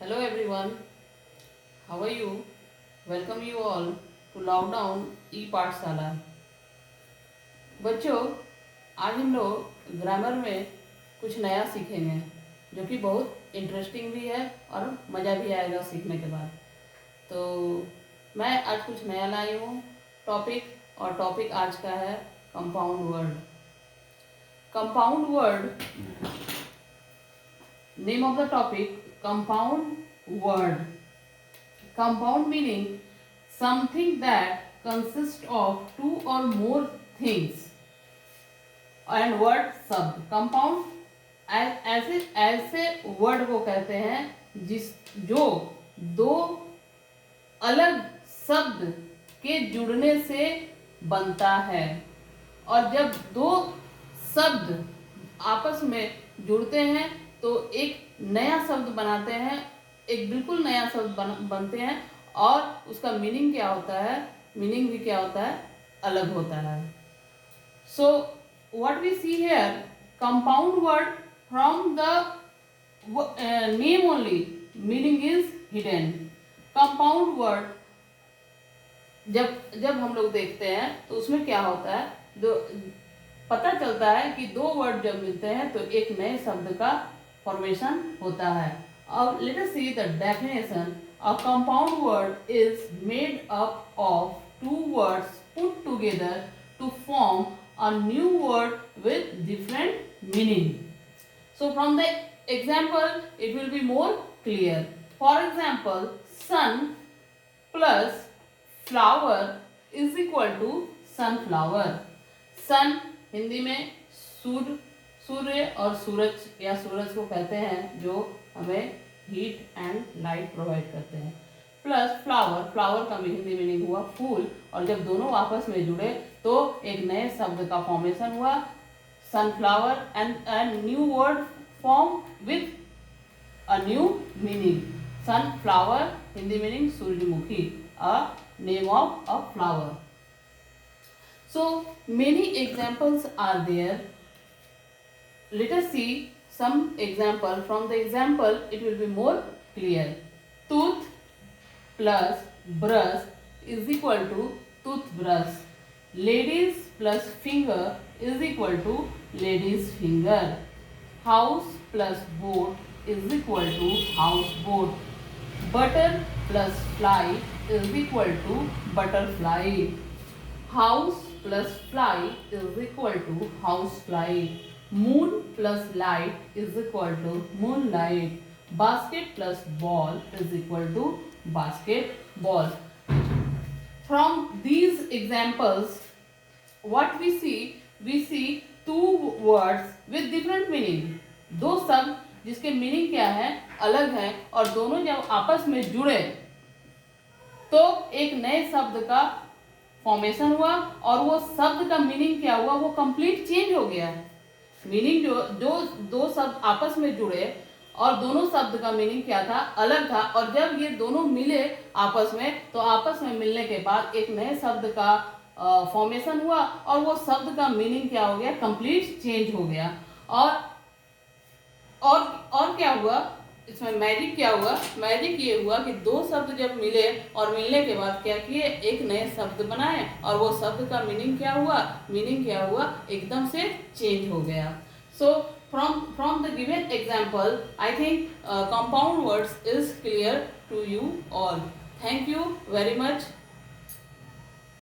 Hello everyone, how are you? Welcome you all to lockdown e Pathshala. बच्चों, आज हम लोग ग्रामर में कुछ नया सीखेंगे जो कि बहुत इंटरेस्टिंग भी है और मज़ा भी आएगा सीखने के बाद। तो मैं आज कुछ नया लाई हूँ टॉपिक, और टॉपिक आज का है compound word. Compound word, name of the topic compound word. Compound meaning something that consists of two or more things, and word शब्द। compound ऐसे वर्ड को कहते हैं जो दो अलग शब्द के जुड़ने से बनता है। और जब दो शब्द आपस में जुड़ते हैं तो एक नया शब्द बनाते हैं, एक बिल्कुल नया शब्द बनते हैं, और उसका मीनिंग क्या होता है, मीनिंग भी क्या होता है, अलग होता है। So what we see here, compound word from the name only, meaning is hidden. Compound word जब हम लोग देखते हैं तो उसमें क्या होता है, पता चलता है कि दो वर्ड जब मिलते हैं तो एक नए शब्द का फॉर्मेशन होता है। अब let us see the definition. A compound word is made up of two words put together to form a new word with different meaning. So from the example it will be more clear. For example, sun plus flower is equal to sunflower. Sun Hindi में सूर्य और सूरज या सूरज को कहते हैं जो हमें heat and light provide करते हैं। प्लस फ्लावर, फ्लावर का हिंदी मीनिंग हुआ फूल, और जब दोनों आपस में जुड़े तो एक नए शब्द का फॉर्मेशन हुआ sunflower, and new word form with a new meaning. Sunflower Hindi meaning सूरजमुखी, a name of a flower. So many examples are there. Let us see some example. From the example it will be more clear. Tooth plus brush is equal to toothbrush. Ladies plus finger is equal to lady's finger. House plus boat is equal to houseboat. Butter plus fly is equal to butterfly. House plus fly is equal to housefly. Moon plus light is equal to moonlight. Basket plus ball is equal to basketball. From these examples, what we see two words with different meaning. दो शब्द जिसके meaning क्या है, अलग है, और दोनों जब आपस में जुड़े तो एक नए शब्द का फॉर्मेशन हुआ, और वो शब्द का मीनिंग क्या हुआ, वो कंप्लीट चेंज हो गया। मीनिंग जो दो शब्द आपस में जुड़े और दोनों शब्द का मीनिंग क्या था, अलग था, और जब ये दोनों मिले आपस में तो आपस में मिलने के बाद एक नए शब्द का फॉर्मेशन हुआ, और वो शब्द का मीनिंग क्या हो गया, कंप्लीट चेंज हो गया। और क्या हुआ इसमें, मैजिक क्या हुआ, मैजिक ये हुआ कि दो शब्द जब मिले और मिलने के बाद क्या किए, एक नए शब्द बनाए, और वो शब्द का मीनिंग क्या हुआ, एकदम से चेंज हो गया। सो from the given example, I think compound words is clear to you all. Thank you very much.